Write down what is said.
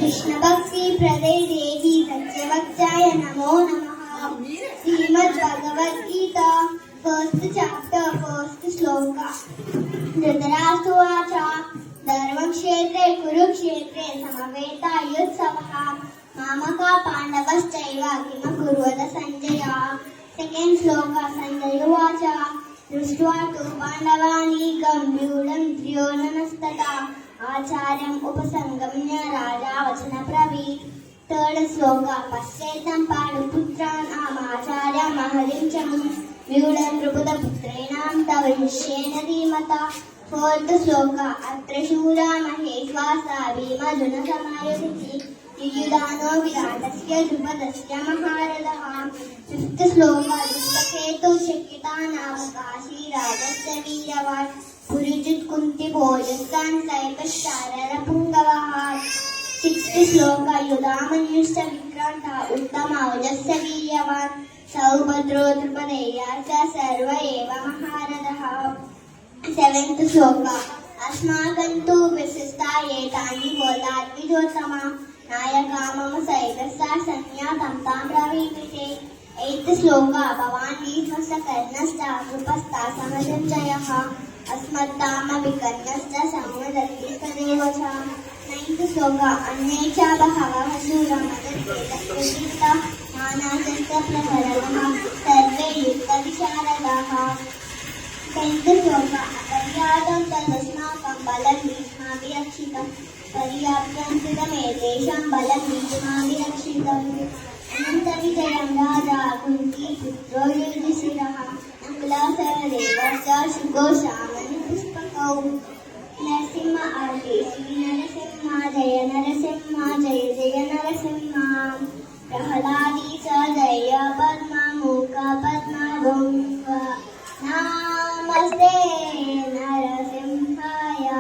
कृष्ण भक्ति प्रदे देवी सत्यवक्ताय नमो नमः। Shrimad Bhagavad Gita first chapter first श्लोक। धृतराष्ट्रवाच धर्मक्षेत्रे कुरुक्षेत्रे समवेतायुत्सवः मामका पाण्डवश्चैव किमकुर्वत संजय। सेकेंड श्लोक। संजय उवाच दृष्ट्वा तु पाण्डवानीकं व्यूढं द्र्योणनस्तथा आचार्यम् उपसंगम्य राजा वचनब्रवीत्। थर्ड श्लोक। पश्येतं पाण्डुपुत्राणाम् आचार्यम् महतिं च व्यूढं द्रुपदपुत्रेणां तव शिष्येण धीमता। फोर्थ श्लोक। अत्र शूरा महेश्वासा भीमर्जुनसमायुधिः युयुधानो विराटस्य द्रुपदस्य महारथः। फिफ्थ श्लोक। दुष्टकेतु शक्यतानावकाशीराजस्य वीरवान् पुरुजित् कुन्तिभोजस्तान् कैकश्चाररपुङ्गवः। सिक्स्थ श्लोक। युधामन्युश्च विक्रान्तः उत्तमौजस्य वीर्यवान् सौभद्रो द्रुपदेयाश्च सर्व एव महारथः। सेवेंथ श्लोक। अस्माकं तु विशिष्टा एतानि बोधाद्विजोत्तमा नायका मम सैकस्ता संज्ञातं तां ब्रवीमि। एट्थ श्लोक। भवान् भीष्मश्च कर्णश्च कृपस्ता समजञ्जयः अस्मत्तामपि कर्णश्च संवदन्ति तदेव च। नाइन्थ श्लोक। अन्ये च बहवः शूरा मदर्पेतः मानासश्च प्रहरणः सर्वे युक्तविशारदाः। टेन्थ श्लोक। अपर्याप्तं तदस्माकं बलं भीष्माभिरक्षितं पर्याप्तं कृतमेतेषां बलं भीष्माभिरक्षितम्। अनन्तविजयं राजा कुन्तीपुत्रो युधिष्ठिरः नकुलः सहदेवश्च शुकोशामणिपुष्पकौ। नरसिंह आर्ते श्री नरसिंह जय नरसिंह जय जय नरसिंह। प्रह्लादी च जय पद्ममुख पद्मभुङ् नमस्ते